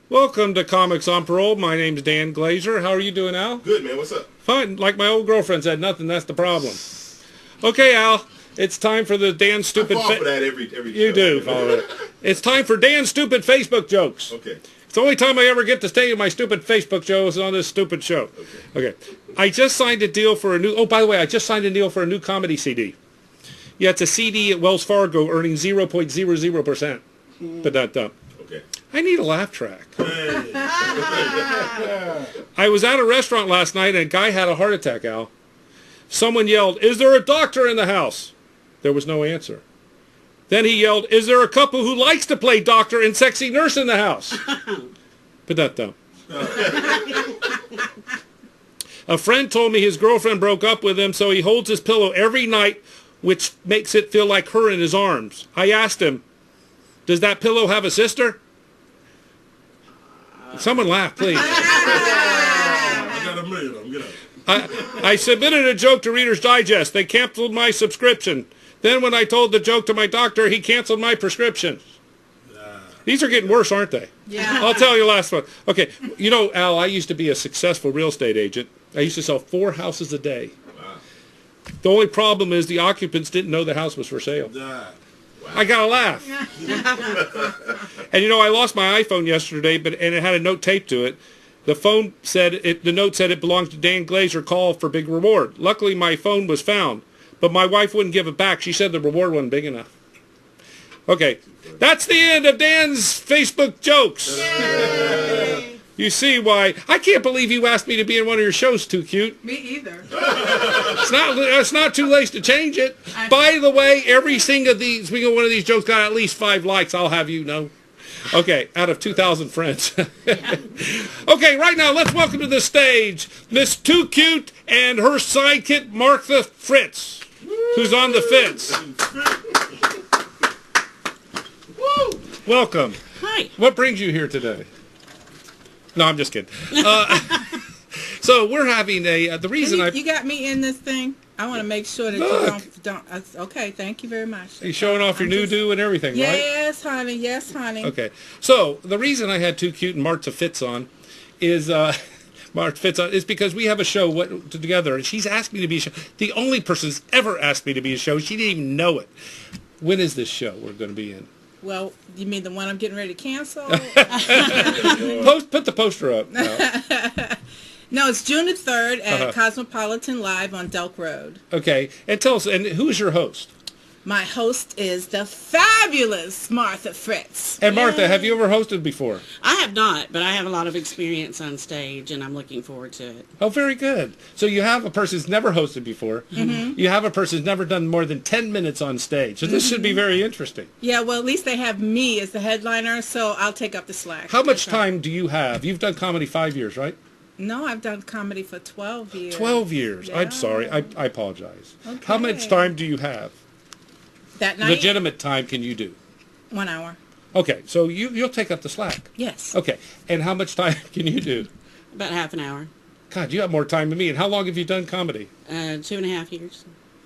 Welcome to Comics on Parole. My name's Dan Glazer. How are you doing, Al? Good, man. What's up? Fine. Like my old girlfriend said, nothing. That's the problem. Okay, Al. It's time for the Dan Stupid... I fall for that every You show. do follow it. It's time for Dan Stupid Facebook jokes. Okay. It's the only time I ever get to stay in my stupid Facebook jokes on this stupid show. Okay. I just signed a deal for a new... Oh, by the way, I just signed a deal for a new comedy CD. Yeah, it's a CD at Wells Fargo earning 0.00%. But not dumb. Okay. I need a laugh track. I was at a restaurant last night and a guy had a heart attack, Al. Someone yelled, "Is there a doctor in the house?" There was no answer. Then he yelled, "Is there a couple who likes to play doctor and sexy nurse in the house?" But not dumb. A friend told me his girlfriend broke up with him, so he holds his pillow every night, which makes it feel like her in his arms. I asked him, "Does that pillow have a sister?" Someone laugh, please. I got a million of them. Get up. I submitted a joke to Reader's Digest. They canceled my subscription. Then when I told the joke to my doctor, he canceled my prescription. These are getting worse, aren't they? Yeah. I'll tell you the last one. Okay, you know, Al, I used to be a successful real estate agent. I used to sell 4 houses a day. Wow. The only problem is the occupants didn't know the house was for sale. Wow. I gotta laugh. And you know, I lost my iPhone yesterday, and it had a note taped to it. The phone said the note said it belonged to Dan Glazer. Call for big reward. Luckily, my phone was found, but my wife wouldn't give it back. She said the reward wasn't big enough. Okay, that's the end of Dan's Facebook jokes. You see why I can't believe you asked me to be in one of your shows, TuKute. Me either. It's not too late to change it. By the way, every single one of these jokes got at least 5 likes. I'll have you know. Okay, out of 2,000 friends. Okay, right now let's welcome to the stage Miss TuKute and her sidekick Martha Fritz, who's on the fence. Woo! Welcome. Hi. What brings you here today? No, I'm just kidding. So we're having the reason you got me in this thing. I want to make sure that you don't. Okay, thank you very much. You're showing off your new do and everything, right? Yes, honey. Yes, honey. Okay. So the reason I had TuKute and Martha Fitz on is because we have a show together, and she's asked me to be a show. The only person who's ever asked me to be a show. She didn't even know it. When is this show we're going to be in? Well, you mean the one I'm getting ready to cancel? Put the poster up. No, it's June the 3rd at Cosmopolitan Live on Delk Road. Okay, and tell us, and who's your host? My host is the fabulous Martha Fritz. And Martha, have you ever hosted before? I have not, but I have a lot of experience on stage, and I'm looking forward to it. Oh, very good. So you have a person who's never hosted before. Mm-hmm. You have a person who's never done more than 10 minutes on stage. So this should be very interesting. Yeah, well, at least they have me as the headliner, so I'll take up the slack. How much time do you have? You've done comedy 5 years, right? No, I've done comedy for 12 years. 12 years. Yeah. I'm sorry. I apologize. Okay. How much time do you have? That night? Legitimate time can you do? 1 hour. Okay, so you'll take up the slack. Yes. Okay, and how much time can you do? About half an hour. God, you have more time than me. And how long have you done comedy? 2.5 years.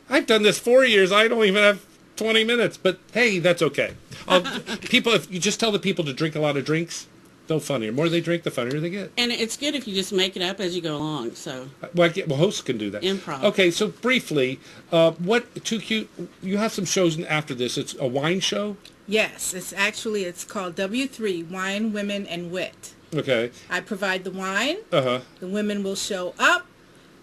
I've done this 4 years. I don't even have 20 minutes. But hey, that's okay. If you just tell the people to drink a lot of drinks, they'll funnier. The more they drink, the funnier they get. And it's good if you just make it up as you go along. So. Well, hosts can do that. Improv. Okay, so briefly, TuKute? You have some shows after this. It's a wine show. Yes, it's called W3 Wine, Women, and Wit. Okay. I provide the wine. The women will show up,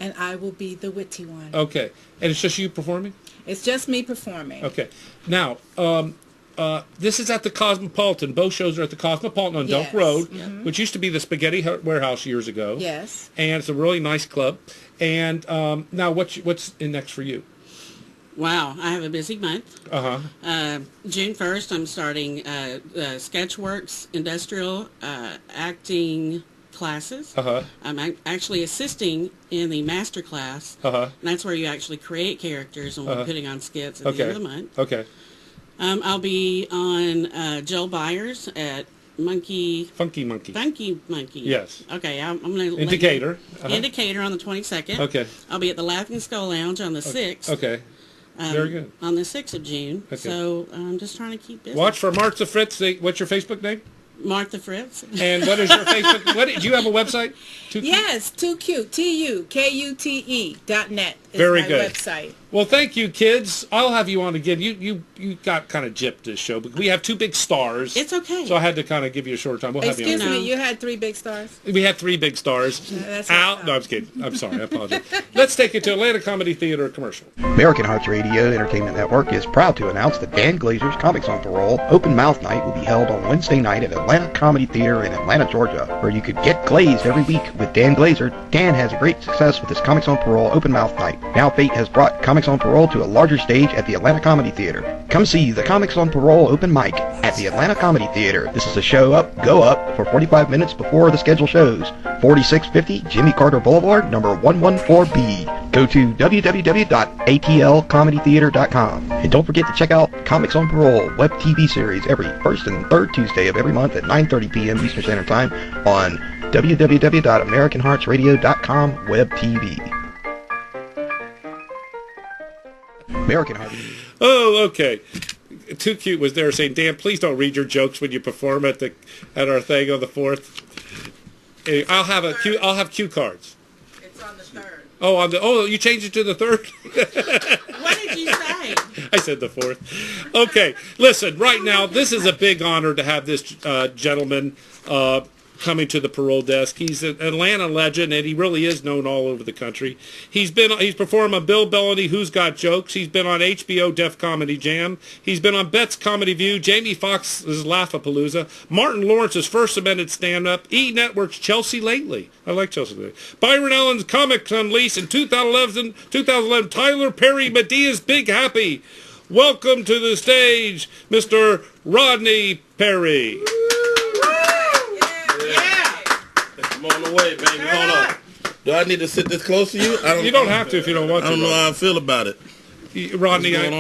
and I will be the witty one. Okay, and it's just you performing? It's just me performing. Okay. Now, this is at the Cosmopolitan. Both shows are at the Cosmopolitan on Delk Yes. Road, which used to be the Spaghetti Warehouse years ago. Yes. And it's a really nice club. And now what's in next for you? Wow, I have a busy month. Uh-huh. June 1st, I'm starting Sketchworks Industrial Acting classes. Uh-huh. I'm actually assisting in the master class. Uh-huh. And that's where you actually create characters, and we're putting on skits at the end of the month. Okay. I'll be on Joel Byers at Funky Monkey. Yes. Okay, I'm going to... Indicator. Indicator on the 22nd. Okay. I'll be at the Laughing Skull Lounge on the 6th. Okay. Very good. On the 6th of June. Okay. So I'm just trying to keep busy. Watch for Martha Fritz. What's your Facebook name? Martha Fritz. And what is your Facebook? Do you have a website? Yes, TuKute, TuKute.net is Very my good. website. Well, thank you, kids. I'll have you on again. You got kind of gypped this show, but we have 2 big stars. It's okay. So I had to kind of give you a short time. We'll have you on. Excuse me, you had 3 big stars? We had 3 big stars. That's Out. No, I'm just kidding. I'm sorry. I apologize. Let's take it to Atlanta Comedy Theater commercial. American Hearts Radio Entertainment Network is proud to announce that Dan Glazer's Comics on Parole Open Mouth Night will be held on Wednesday night at Atlanta Comedy Theater in Atlanta, Georgia, where you could get glazed every week with Dan Glazer. Dan has a great success with his Comics on Parole Open Mouth Night. Now fate has brought Comics on Parole to a larger stage at the Atlanta Comedy Theater. Come see the Comics on Parole Open Mic at the Atlanta Comedy Theater. This is a show up, go up for 45 minutes before the scheduled shows. 4650 Jimmy Carter Boulevard, number 114B. Go to www.atlcomedytheater.com. And don't forget to check out Comics on Parole web TV series every first and third Tuesday of every month at 9:30 p.m. Eastern Standard Time on www.americanheartsradio.com web TV. American Heart. Oh, okay. TuKute was there saying, Dan, please don't read your jokes when you perform at our thing on the 4th. I'll have cue cards. It's on the 3rd. Oh, you changed it to the 3rd? What did you say? I said the 4th. Okay, listen, right now, this is a big honor to have this gentleman coming to the Parole desk. He's an Atlanta legend, and he really is known all over the country. He's performed on Bill Bellamy, Who's Got Jokes. He's been on HBO Def Comedy Jam. He's been on Bet's Comedy View, Jamie Foxx's Laugh-A-Palooza, Martin Lawrence's First Amendment Stand-Up, E! Network's Chelsea Lately. I like Chelsea Lately. Byron Allen's Comics Unleashed, in 2011, Tyler Perry, Medea's Big Happy. Welcome to the stage, Mr. Rodney Perry. I'm on the way, baby. Hold up. Do I need to sit this close to you? You don't have to if you don't want to. I don't know how I feel about it. Rodney, What's going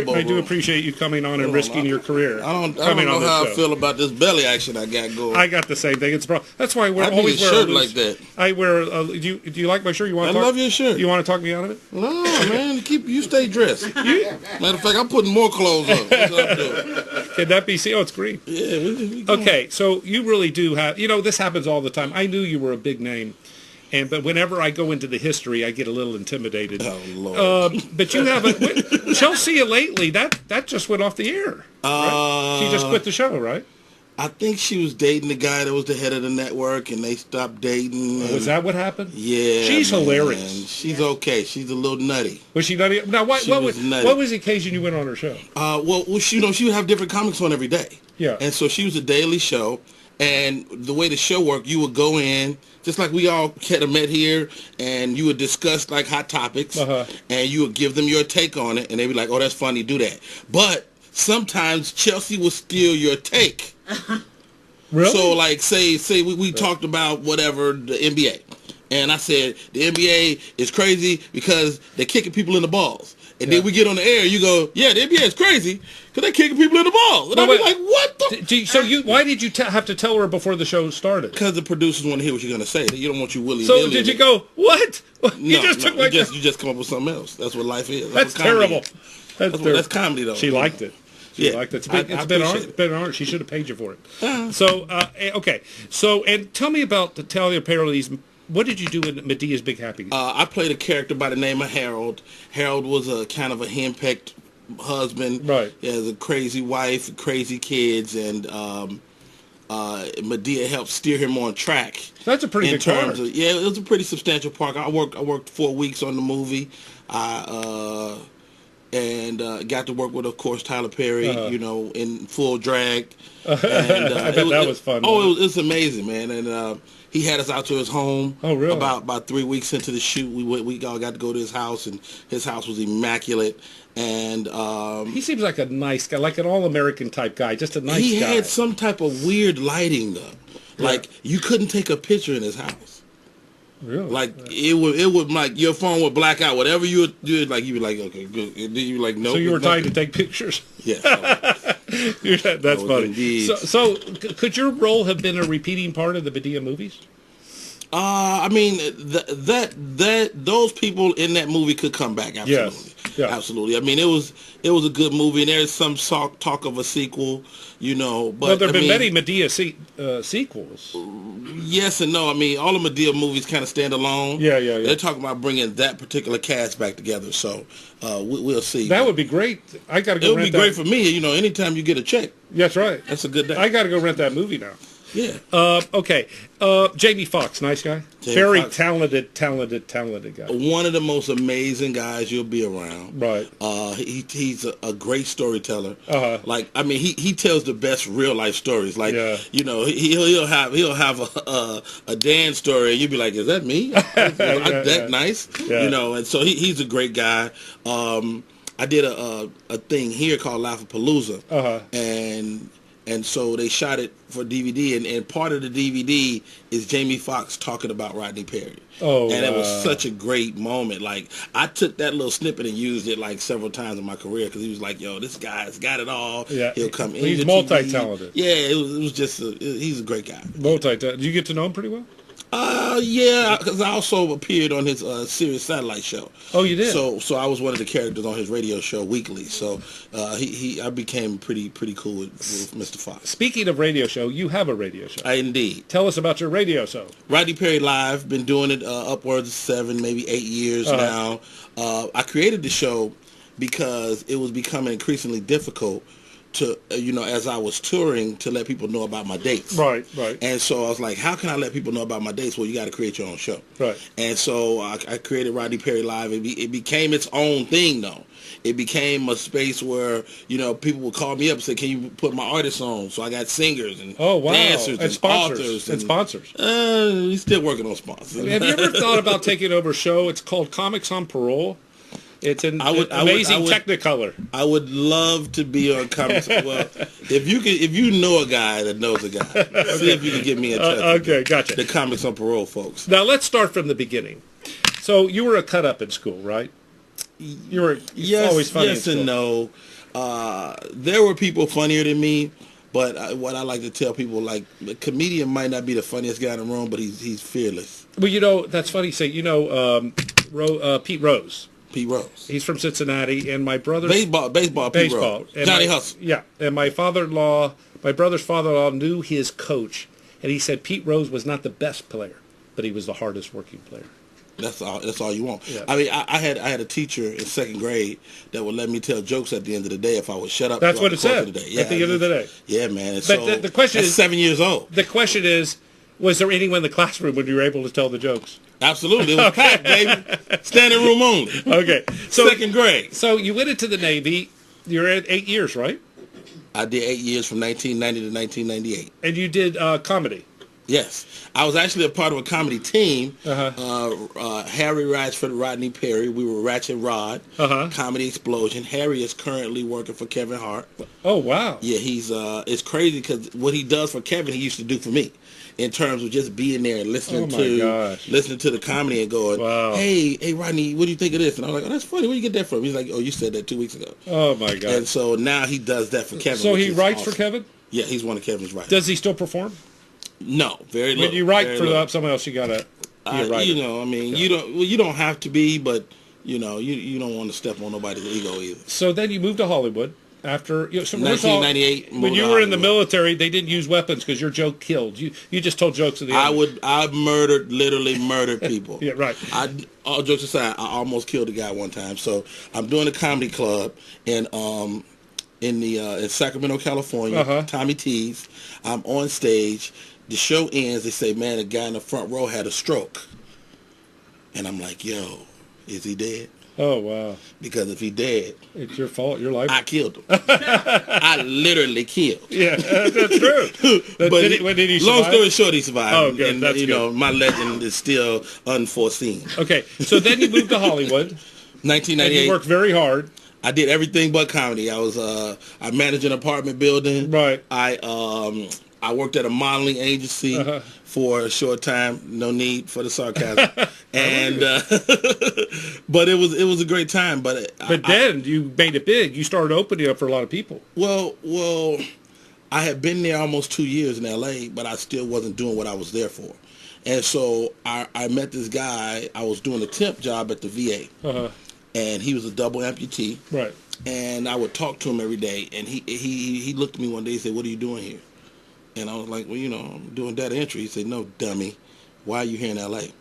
on? I do appreciate you coming on and risking your career. I don't know how I feel about this belly action I got going. I got the same thing. That's why we're I always need a wear shirt like that. I wear. Do you like my shirt? I love your shirt. You want to talk me out of it? No, man. You stay dressed. Matter of fact, I'm putting more clothes on. That's what I'm doing. Can that be seen? Oh, it's green. Yeah. We Okay, so you really do have. This happens all the time. I knew you were a big name. But whenever I go into the history, I get a little intimidated. Oh, Lord. But you have Chelsea Lately. That just went off the air. Right? She just quit the show, right? I think she was dating the guy that was the head of the network, and they stopped dating. Was that what happened? Yeah. She's hilarious. She's okay. She's a little nutty. Was she nutty? Now, what was the occasion you went on her show? She would have different comics on every day. Yeah. And so she was a daily show, and the way the show worked, you would go in, just like we all kind of met here, and you would discuss like hot topics, and you would give them your take on it, and they'd be like, "Oh, that's funny, do that." But sometimes Chelsea would steal your take. Really? So like, say we talked about whatever, the NBA, and I said the NBA is crazy because they're kicking people in the balls. And then we get on the air, you go, yeah, the NBA is crazy because they're kicking people in the balls. And I'd be like, what the? Why did you have to tell her before the show started? Because the producers want to hear what you're going to say. You don't want you willy-nilly. So did you go, what? You just come up with something else. That's what life is. That's terrible. That's comedy, though. She liked it. She liked it. It's been an honor. She should have paid you for it. So, okay. So, and tell me about the Talia Perry's. What did you do in Medea's Big Happy? I played a character by the name of Harold. Harold was a kind of a henpecked husband. Right. He has a crazy wife, crazy kids, and Medea helped steer him on track. That's a pretty big part. Yeah, it was a pretty substantial part. I worked 4 weeks on the movie. and got to work with, of course, Tyler Perry, you know, in full drag. And, I bet that was fun. Oh, it was amazing, man. And he had us out to his home. Oh, really? About 3 weeks into the shoot, we all got to go to his house, and his house was immaculate. And he seems like a nice guy, like an all-American type guy, just a nice guy. He had some type of weird lighting, though. Like, you couldn't take a picture in his house. Really? Like, it would like, your phone would black out. Whatever you would do, like, you'd be like, okay, good. And then you were like, no. So you were trying to take pictures? Yeah. That's funny. Indeed. So could your role have been a repeating part of the Medea movies? I mean, those people in that movie could come back. Absolutely. Yes. Yeah. Absolutely. I mean, it was a good movie, and there's some talk of a sequel, you know. But Well, there have been many Medea sequels. Yes and no. I mean, all the Medea movies kind of stand alone. Yeah. They're talking about bringing that particular cast back together, so we'll see. That would be great. I got to go. It would be great for me. You know, anytime you get a check. That's right. That's a good day. I got to go rent that movie now. Yeah. Okay. Jamie Foxx, nice guy. Very talented guy. One of the most amazing guys you'll be around. Right. He's a great storyteller. Uh-huh. I mean, he tells the best real life stories. Like, Yeah. you know, he'll have a Dan story, and you'll be like, is that me? That nice? Yeah. You know, and so he's a great guy. I did a thing here called Laugh-A-Palooza, and so they shot it for DVD, and part of the DVD is Jamie Foxx talking about Rodney Perry. Oh, and it was such a great moment. Like, I took that little snippet and used it like several times in my career, because he was like, yo, this guy's got it all. Yeah. He'll come in. He's multi-talented. Yeah, it was just, he's a great guy. Multi-talented. Do you get to know him pretty well? Yeah, because I also appeared on his Sirius satellite show. Oh, you did? So I was one of the characters on his radio show weekly. So I became pretty cool with Mr. Fox. Speaking of radio show, you have a radio show. Indeed. Tell us about your radio show. Rodney Perry Live. Been doing it upwards of 7, maybe 8 years now. I created the show because it was becoming increasingly difficult to, you know, as I was touring, to let people know about my dates. Right. And so I was like, how can I let people know about my dates? Well, you got to create your own show. Right. And so I created Rodney Perry Live. It became its own thing, though. It became a space where, you know, people would call me up and say, can you put my artists on? So I got singers and dancers and sponsors. authors. And sponsors. We're still working on sponsors. Have you ever thought about taking over a show? It's called Comics on Parole. It's an amazing Technicolor. I would love to be on Comics. Well, if you know a guy that knows a guy, see if you can get me in touch. Okay, gotcha. The Comics on Parole folks. Now let's start from the beginning. So you were a cut up in school, right? You were always funny. Yes and no. There were people funnier than me, but what I like to tell people, like, a comedian might not be the funniest guy in the room, but he's fearless. Well, you know, that's funny. Say, you know, Pete Rose. Pete Rose. He's from Cincinnati, and my brother baseball. Pete Rose. Johnny Hustle. Yeah, and my brother's father-in-law knew his coach, and he said Pete Rose was not the best player, but he was the hardest working player. That's all you want. Yeah. I mean, I had a teacher in 2nd grade that would let me tell jokes at the end of the day if I would shut up. That's what it said. At the end of the day. Yeah, man. But the question is, 7 years old. The question is, was there anyone in the classroom when you were able to tell the jokes? Absolutely. It was packed, baby. Standing room only. Okay. So 2nd grade. So you went into the Navy. You're at 8 years, right? I did 8 years from 1990 to 1998. And you did comedy. Yes. I was actually a part of a comedy team. Harry Ratchford, Rodney Perry. We were Ratchet Rod. Comedy Explosion. Harry is currently working for Kevin Hart. Oh, wow. Yeah, he's it's crazy because what he does for Kevin, he used to do for me. In terms of just being there and listening to the comedy and going, wow. hey, Rodney, what do you think of this? And I was like, oh, that's funny. Where you get that from? He's like, oh, you said that 2 weeks ago. Oh, my God. And so now he does that for Kevin. So he writes for Kevin? Yeah, he's one of Kevin's writers. Does he still perform? No, very little. When you write for someone else, you gotta be a writer. You know, I mean, you don't have to be, but you know, you don't want to step on nobody's ego either. So then you moved to Hollywood after 1998. When you were in the military, they didn't use weapons because your joke killed. You just told jokes of the enemy. I literally murdered people. Yeah, right. All jokes aside, I almost killed a guy one time. So I'm doing a comedy club in Sacramento, California. Tommy T's. I'm on stage. The show ends. They say, man, the guy in the front row had a stroke. And I'm like, yo, is he dead? Oh, wow. Because if he dead, it's your fault. Your life. I killed him. I literally killed. Yeah, that's true. But did he survive? Long story short, he survived. Oh, good. And, That's you good. know, my legend is still unforeseen. Okay, so then you moved to Hollywood. 1998. And you worked very hard. I did everything but comedy. I managed an apartment building. Right. I worked at a modeling agency for a short time. No need for the sarcasm. And but it was a great time. But then you made it big. You started opening up for a lot of people. Well, I had been there almost 2 years in L.A., but I still wasn't doing what I was there for. And so I met this guy. I was doing a temp job at the VA, and he was a double amputee. Right. And I would talk to him every day. And he looked at me one day and said, "What are you doing here?" And I was like, "Well, you know, I'm doing data entry." He said, "No, dummy. Why are you here in L.A.?"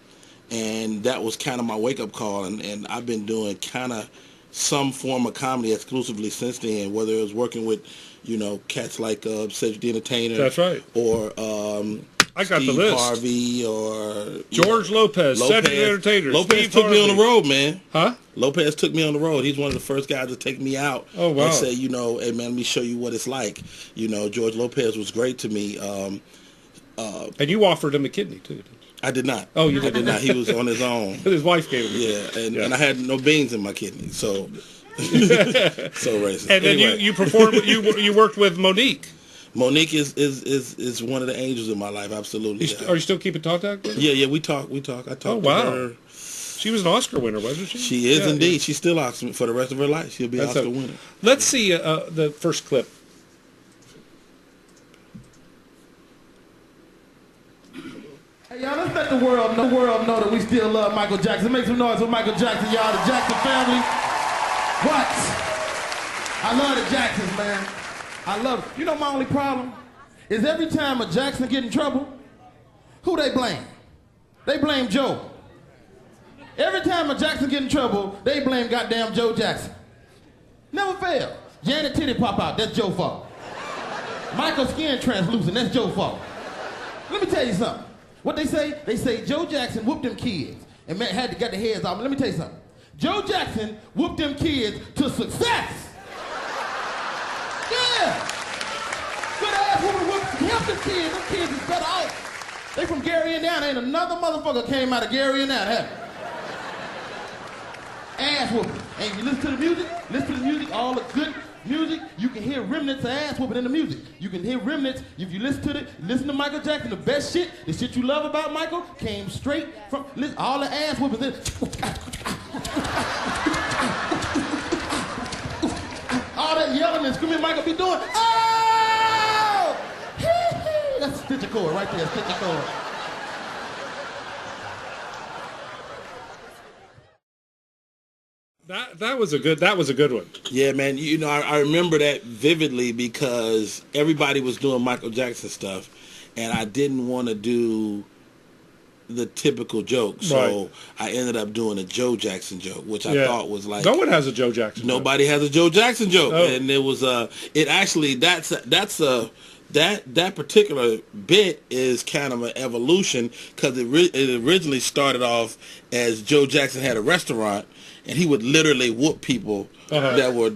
And that was kind of my wake-up call. And I've been doing kind of some form of comedy exclusively since then, whether it was working with, you know, cats like Cedric the Entertainer. That's right. Or I got Steve the list. Harvey or George Lopez, Cedric the Entertainer. Lopez Steve took Harvey. me on the road, man. Huh? Lopez took me on the road. He's one of the first guys to take me out and say, you know, "Hey, man, let me show you what it's like." You know, George Lopez was great to me. And you offered him a kidney, too, didn't you? I did not. Oh, you I did not. He was on his own. His wife gave him. Yeah, and I had no beans in my kidney, so so racist. And then anyway. you performed. You worked with Monique. Monique is one of the angels in my life. Absolutely. Are you still keeping contact with her? Yeah. We talk. I talk to her. She was an Oscar winner, wasn't she? She is indeed. She's still Oscar for the rest of her life. She'll be an Oscar winner. Let's see the first clip. Hey, y'all, let's let the world know that we still love Michael Jackson. Make some noise for Michael Jackson, y'all, the Jackson family. What? I love the Jacksons, man. I love it. You know my only problem is every time a Jackson get in trouble, who they blame? They blame Joe. Every time a Jackson get in trouble, they blame goddamn Joe Jackson. Never fail. Janet titty pop out, that's Joe's fault. Michael's skin translucent, that's Joe's fault. Let me tell you something. What they say? They say Joe Jackson whooped them kids and had to get their heads off. Let me tell you something. Joe Jackson whooped them kids to success. Yeah. Good ass woman whooped help them kids. Them kids is better off. They from Gary, Indiana. Ain't another motherfucker came out of Gary, Indiana. Ass whooping. And you listen to the music, all the good music, you can hear remnants of ass whooping in the music. You can hear remnants, if you listen to it, listen to Michael Jackson, the best shit, the shit you love about Michael came straight from, listen, all the ass whooping. All that yelling and screaming Michael be doing, oh! That's a stitch of cord right there, stitch of cord. That was a good one. Yeah, man. You know, I remember that vividly because everybody was doing Michael Jackson stuff, and I didn't want to do the typical joke, so I ended up doing a Joe Jackson joke, which I thought was like no one has a Joe Jackson. Nobody has a Joe Jackson joke, and it was it actually that particular bit is kind of an evolution because it originally started off as Joe Jackson had a restaurant. And he would literally whoop people that were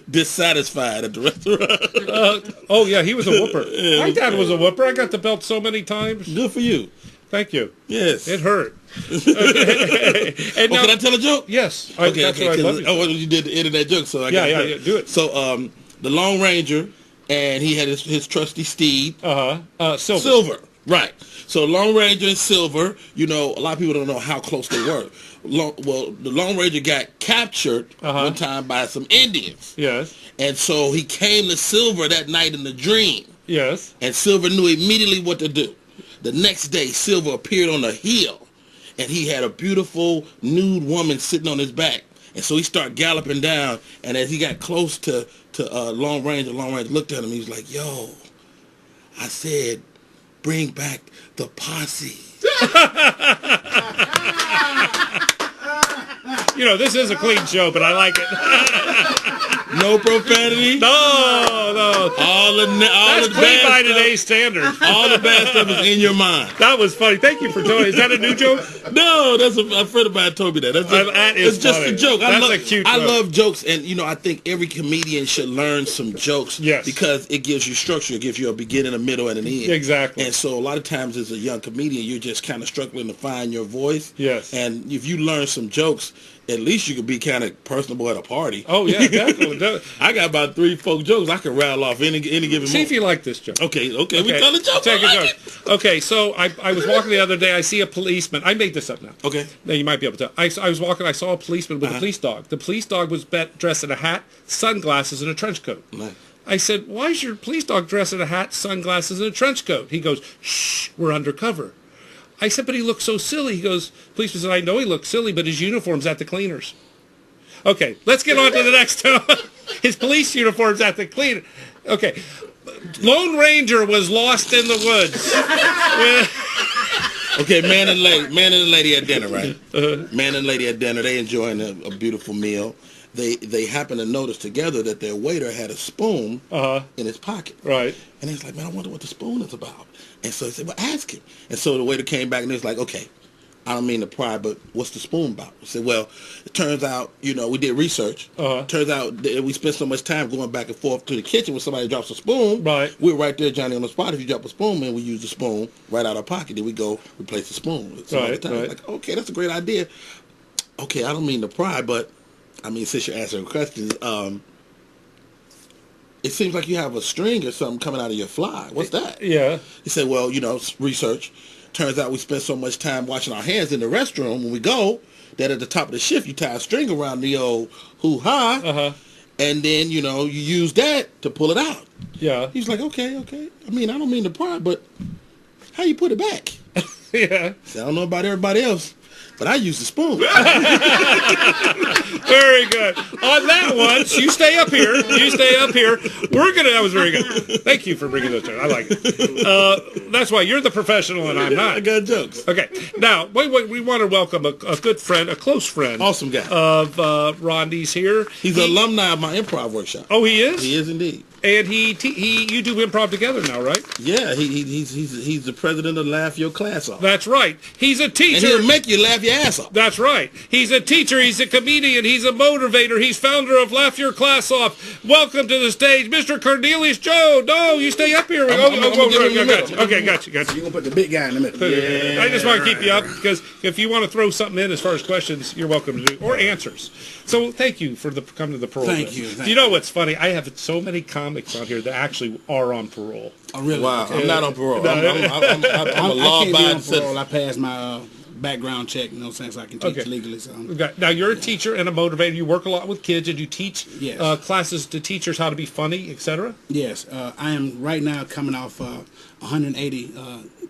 dissatisfied at the restaurant. Oh yeah, he was a whooper. My dad was a whooper. I got the belt so many times. Good for you. Thank you. Yes. It hurt. And now, can I tell a joke? Yes. Okay. That's what I love you. Well, you did the internet joke, so I got do it. So the Lone Ranger, and he had his trusty steed. Silver. Right. So Lone Ranger and Silver, you know, a lot of people don't know how close they were. The Lone Ranger got captured one time by some Indians. Yes. And so he came to Silver that night in a dream. Yes. And Silver knew immediately what to do. The next day, Silver appeared on a hill, and he had a beautiful nude woman sitting on his back. And so he started galloping down, and as he got close to Lone Ranger looked at him. He was like, "Yo, I said, bring back the posse." You know, this is a clean show, but I like it. No profanity. No. All the clean by bad today's standards. All the bad stuff is in your mind. That was funny. Thank you for telling me. Is that a new joke? No, that's a friend of mine told me that. It's just funny. a joke. That's a cute joke. I love jokes, and you know, I think every comedian should learn some jokes. Yes. Because it gives you structure. It gives you a beginning, a middle, and an end. Exactly. And so a lot of times as a young comedian, you're just kind of struggling to find your voice. Yes. And if you learn some jokes, at least you could be kind of personable at a party. Oh, yeah, definitely. I got about 3-4 jokes I can rattle off any given See moment. if you like this joke. Okay, we tell a joke. Take a joke. Okay, so I was walking the other day. I see a policeman. I made this up now. Okay. Now you might be able to. I was walking. I saw a policeman with a police dog. The police dog was dressed in a hat, sunglasses, and a trench coat. Nice. I said, "Why is your police dog dressed in a hat, sunglasses, and a trench coat?" He goes, "Shh, we're undercover." I said, "But he looks so silly." He goes, "Policeman said, I know he looks silly, but his uniform's at the cleaners." Okay, let's get on to the next one. His police uniform's at the cleaner. Okay. Lone Ranger was lost in the woods. Okay, man and lady at dinner, right? Man and lady at dinner, they enjoying a beautiful meal. They happen to notice together that their waiter had a spoon in his pocket. Right. And he's like, man, I wonder what the spoon is about. And so he said, well, ask him. And so the waiter came back and he was like, okay, I don't mean to pry, but what's the spoon about? I said, well, it turns out, you know, we did research. Turns out that we spent so much time going back and forth to the kitchen when somebody drops a spoon. Right. We're right there, Johnny, on the spot. If you drop a spoon, man, we use the spoon right out of our pocket. Then we go replace the spoon. Right. Like, okay, that's a great idea. Okay, I don't mean to pry, but, I mean, since you're answering questions, it seems like you have a string or something coming out of your fly. What's that? Yeah. He said, well, you know, research. Turns out we spend so much time washing our hands in the restroom when we go that at the top of the shift you tie a string around the old hoo-ha, and then, you know, you use that to pull it out. Yeah. He's like, okay. I mean, I don't mean to pry, but how you put it back? Yeah. So I don't know about everybody else, but I use the spoon. Very good. On that one, you stay up here. That was very good. Thank you for bringing those to. I like it. That's why you're the professional and I'm not. I got jokes. Okay. Now, we want to welcome a good friend, a close friend. Awesome guy. Of Rodney's here. He's an alumni of my improv workshop. Oh, he is? He is indeed. And you do improv together now, right? Yeah, he's the president of Laugh Your Class Off. That's right. He's a teacher. And he'll make you laugh your ass off. That's right. He's a teacher. He's a comedian. He's a motivator. He's founder of Laugh Your Class Off. Welcome to the stage, Mr. Cornelius Joe. No, you stay up here. Okay, got you. You're going to put the big guy in the middle. Yeah. I just want to keep you up because if you want to throw something in as far as questions, you're welcome to do, or answers. So thank you for coming to the Parole. Thank you. You know what's funny? I have so many comics on here that actually are on parole. Oh, really? Wow, I'm not on parole. I'm a law-abiding citizen. I passed my background check, you know, since I can teach legally. So Now, you're a teacher and a motivator. You work a lot with kids, and you teach classes to teachers how to be funny, etc.? Yes. I am right now coming off 180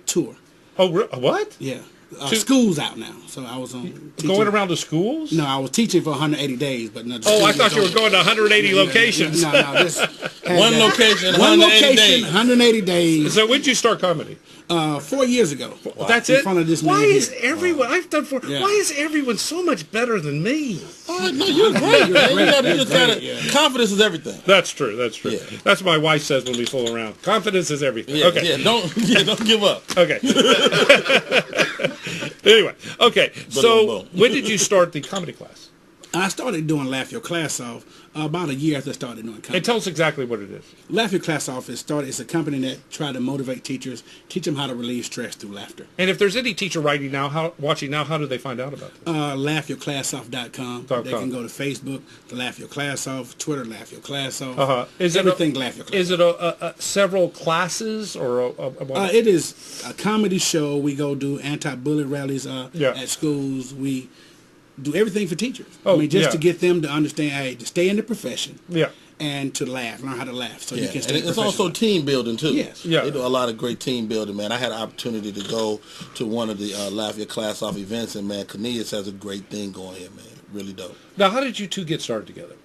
tour. Oh, what? Yeah. School's out now, so I was on going around to schools. No, I was teaching for 180 days, but no. I thought you were going to 180 locations. No, this one location, 180 days. So when did you start comedy? 4 years ago. Wow. That's it. In front of this Why is here. everyone? I've done 4. Yeah. Why is everyone so much better than me? Oh no, you're great. Confidence is everything. That's true. Yeah. That's what my wife says when we fool around. Confidence is everything. Yeah, okay. Yeah, don't give up. Okay. Anyway, okay. So when did you start the comedy class? I started doing Laugh Your Class Off about a year after I started doing comedy. And tell us exactly what it is. Laugh Your Class Off it's a company that try to motivate teachers, teach them how to relieve stress through laughter. And if there's any teacher watching now, how do they find out about this? LaughYourClassOff.com. They can go to Facebook, Laugh Your Class Off, Twitter, Laugh Your Class Off. Is everything Laugh Your Class Off. Is it several classes or it is a comedy show. We go do anti-bully rallies at schools. We do everything for teachers. To get them to understand, to stay in the profession. Yeah. And to laugh, learn how to laugh, so you can stay. And it's also team building too. Yes. Yeah. They do a lot of great team building, man. I had an opportunity to go to one of the Laugh Your Class Off events, and man, Cornelius has a great thing going here, man. Really dope. Now, how did you two get started together?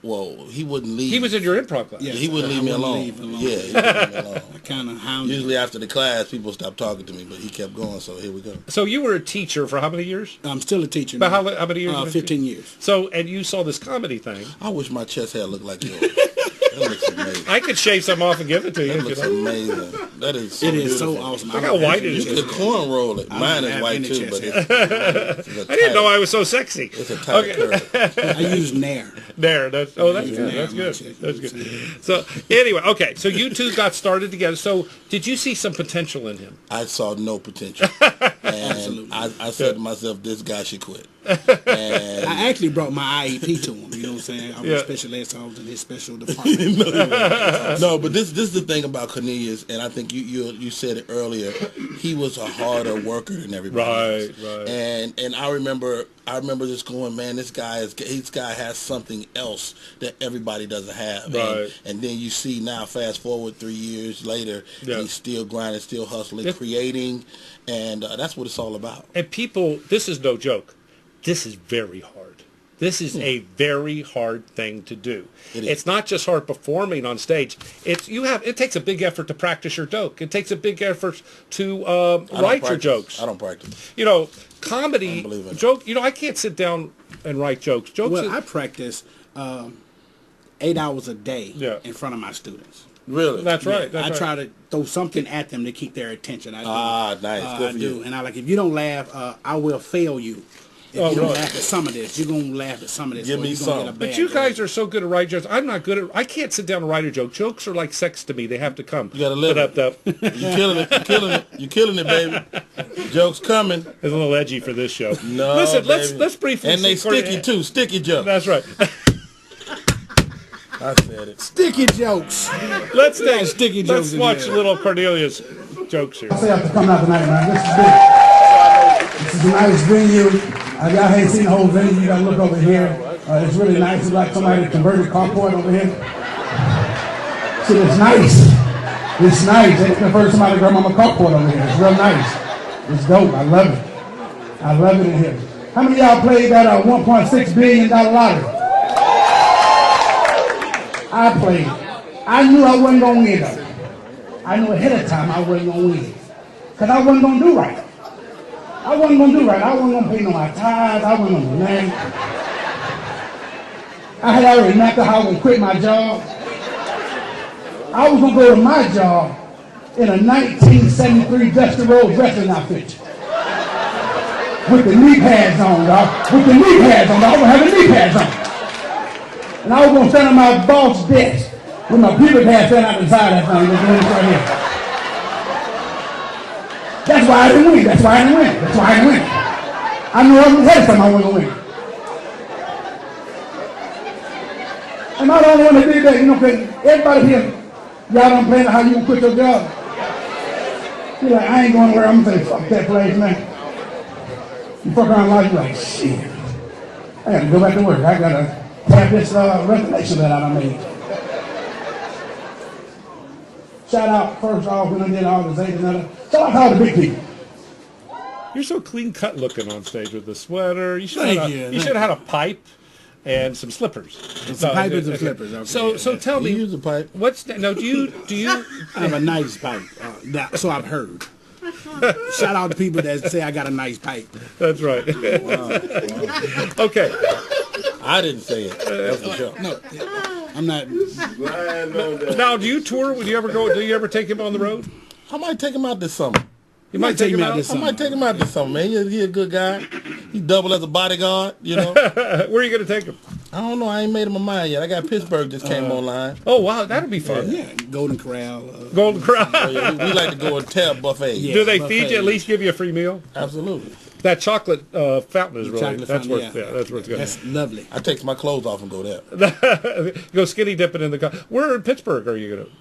Well, he wouldn't leave. He was in your improv class. Yeah, he wouldn't leave me alone. Yeah, he wouldn't leave me alone. I kind of hounded. Usually after the class, people stopped talking to me, but he kept going, so here we go. So you were a teacher for how many years? I'm still a teacher. But how many years? 15 years. So, and you saw this comedy thing. I wish my chest hair looked like yours. That looks amazing. I could shave some off and give it to you. That looks amazing. That is so It is beautiful. so awesome. Look how white it is. You could cornroll it. Mine is white too, but it's I didn't know I was so sexy. It's a tight curve. I use Nair. There. That's good. That's good. That's good. So anyway, okay. So you two got started together. So did you see some potential in him? I saw no potential. And Absolutely. I said to myself, this guy should quit. And I actually brought my IEP to him. You know what I'm saying? I was a special ed, so I was in his special department. No, but this is the thing about Cornelius, and I think you said it earlier. He was a harder worker than everybody else. Right. And I remember just going, man, this guy has something else that everybody doesn't have. Right. And then you see now, fast forward 3 years later, he's still grinding, still hustling, creating, and that's what it's all about. And people, this is no joke. This is very hard. This is a very hard thing to do. It's not just hard performing on stage. It takes a big effort to practice your joke. It takes a big effort to write your jokes. I don't practice. You know, comedy joke. You know, I can't sit down and write jokes. Well, I practice 8 hours a day in front of my students. Really? That's right. I try to throw something at them to keep their attention. I do. Nice. Good for you. And if you don't laugh, I will fail you. If you don't laugh at some of this, you're going to laugh at some of this. Give me some. But you guys are so good at writing jokes. I'm not good at. I can't sit down and write a joke. Jokes are like sex to me. They have to come. You got to live it. You're killing it. You're killing it. You're killing it, baby. Jokes coming. It's a little edgy for this show. No, listen. baby. Let's briefly. And they sticky too. Sticky jokes. That's right. I said it. Sticky jokes. Let's watch little Cornelius jokes here. I say after coming out tonight, man. This is a nice venue. Y'all ain't seen the whole venue. You gotta look over here. It's really nice. It's like somebody converted carport over here. See, it's nice. It's nice. It's the first time I grab my carport over here. It's real nice. It's dope. I love it. I love it in here. How many of y'all played that $1.6 billion lottery? I played. I knew I wasn't gonna win though. I knew ahead of time I wasn't gonna win. Because I wasn't gonna do right. I wasn't going to do right. I wasn't going to pay no my tithes. I wasn't going to do nothing. I had already mapped out how I was going to quit my job. I was going to go to my job in a 1973 Dusty Rhodes wrestling outfit. With the knee pads on, dog. With the knee pads on, dog. I was going to have the knee pads on. And I was going to stand on my boss desk with my pubic hair standing out the side of that thing. They're doing this right here. That's why I didn't win. I knew ahead of time I wasn't going to win. Am I the only one that did that? You know, because everybody here, y'all don't plan how you going to quit your job. You're like, I ain't going nowhere. I'm going to say, fuck that place, man. You fuck around like, you're like, shit. I got to go back to work. I got to tap this resignation that I made. Shout out first off when I did all the things and other. Shout out to all the big people. You're so clean cut looking on stage with the sweater. You should have had a pipe and some slippers. Some pipe and some slippers. Okay. So tell me, use a pipe. Do you? I have a nice pipe. So I've heard. Shout out to people that say I got a nice pipe. That's right. Wow. Okay. I didn't say it. That's for sure. No, I'm not. Now, do you tour? Do you ever take him on the road? I might take him out this summer. You might take him out this I summer. might take him out this summer, man. He's a good guy. He double as a bodyguard, you know. Where are you going to take him? I don't know. I ain't made him a mind yet. I got Pittsburgh just came online. Oh, wow. That'll be fun. Yeah, Golden Corral. Golden Corral. Oh, yeah, we like to go and tab buffet. Yeah, do they buffet. feed you, at least give you a free meal? Absolutely. That chocolate fountain is really, Chocolate that's fountain, worth, yeah. that's worth good. That's lovely. I take my clothes off and go there. Go skinny dipping in the car. Where in Pittsburgh are you going to?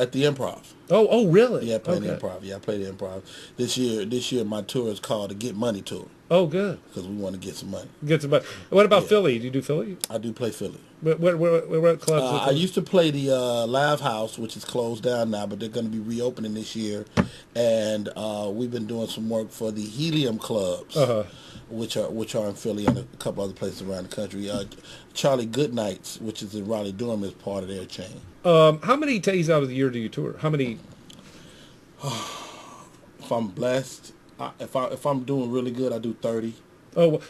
At the Improv. Oh, really? Yeah, I played the Improv. Yeah, I played the Improv. This year, my tour is called the Get Money Tour. Oh, good. Because we want to get some money. What about Philly? Do you do Philly? I do play Philly. What clubs? I used to play the Live House, which is closed down now, but they're going to be reopening this year. And we've been doing some work for the Helium Clubs, which are in Philly and a couple other places around the country. Charlie Goodnights, which is in Raleigh-Durham, is part of their chain. How many days out of the year do you tour? How many? If I'm blessed, if I'm doing really good, I do 30. Oh,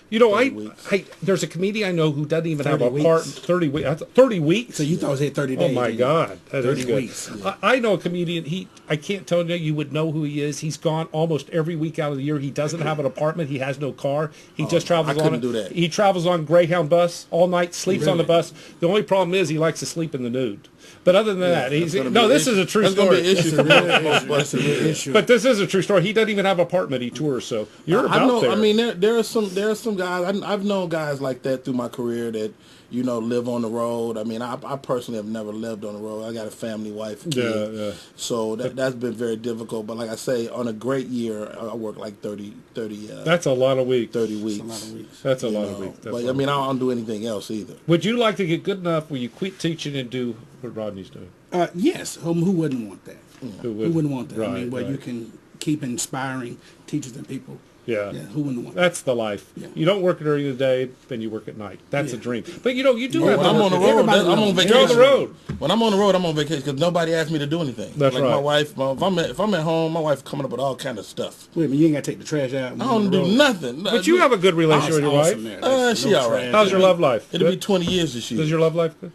there's a comedian I know who doesn't even have a part. 30 weeks. 30 weeks. So you thought it said 30 days? Oh my God, that 30 is good. weeks. Yeah. I know a comedian. I can't tell you would know who he is. He's gone almost every week out of the year. He doesn't have an apartment. He has no car. He just travels. I couldn't do that. He travels on Greyhound bus all night. Sleeps on the bus. The only problem is he likes to sleep in the nude. But other than that, this is a true story. That's going to be an issue. But this is a true story. He doesn't even have an apartment. He tours, so you're about there. I mean, there are some guys. I've known guys like that through my career that live on the road. I mean, I personally have never lived on the road. I got a family, wife, and kid. Yeah. So that's been very difficult. But like I say, on a great year, I work like 30. That's a lot of weeks. 30 weeks. That's a lot of weeks. That's a lot of weeks. But I mean, I don't do anything else either. Would you like to get good enough where you quit teaching and do what Rodney's doing? Yes. Who wouldn't want that? Who wouldn't want that? Right, I mean, where you can keep inspiring teachers and people. Yeah. Who wouldn't want that? That's the life. Yeah. You don't work during the day, then you work at night. That's a dream. But you do have. When I'm on the road, I'm on vacation. You're on the road. When I'm on the road, I'm on vacation because nobody asked me to do anything. That's like right. My wife, if I'm at home, my wife coming up with all kind of stuff. Wait a minute, you ain't got to take the trash out. I don't do nothing. But you have a good relationship with your wife. She all right. How's your love life? It'll be 20 years this year. Does your love life good?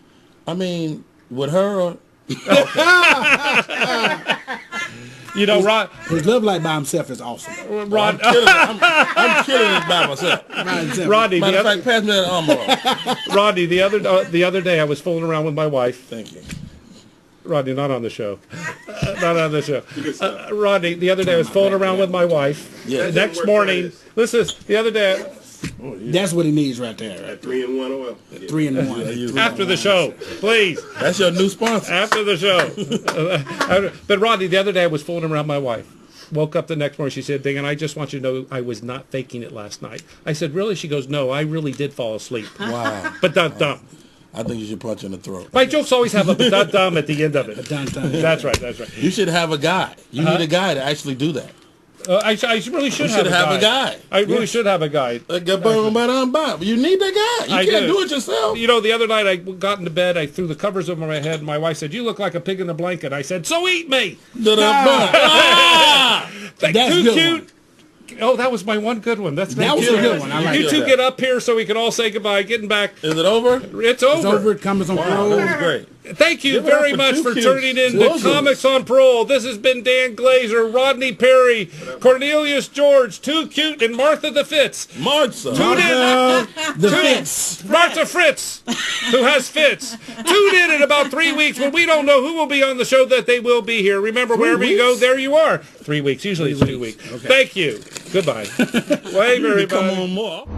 I mean, with her. Rod. His love life by himself is awesome. Rod, I'm killing it by myself. Rodney, matter of fact, pass me that armor. Rodney, the other day I was fooling around with my wife. Thank you. Rodney, not on the show. Not on the show. Rodney, the other day I was fooling around with my wife. Yeah. The next morning, listen, the other day. Oh, yeah. That's what he needs right there. Right? 3-in-1 oil. 3-in-1. After the show, please. That's your new sponsor. After the show. But Rodney, the other day I was fooling around my wife. Woke up the next morning, she said, "Bing, and I just want you to know I was not faking it last night." I said, "Really?" She goes, "No, I really did fall asleep." Wow. But dumb. I think you should punch in the throat. My jokes always have a dumb at the end of it. That's right. You should have a guy. You need a guy to actually do that. I really should have a guy. I really should have a guy. You need that guy. You can't do it yourself. The other night I got into bed, I threw the covers over my head, and my wife said, "You look like a pig in a blanket." I said, "So eat me." That's too good cute. One. Oh, that was my one good one. That was a good one. I like you two get up here so we can all say goodbye. Getting back. Is it over? It's over. It's over. It comes on Parole. That was great. Thank you very much for turning in to Comics on Parole. This has been Dan Glazer, Rodney Perry, Cornelius George, TuKute, and Martha the Fitz. Martha Fritz, who has fits. Tune in about 3 weeks when we don't know who will be on the show that they will be here. Remember, wherever you go, there you are. 3 weeks. Usually it's 2 weeks. Okay. Thank you. Goodbye. Wave, everybody. Come on more.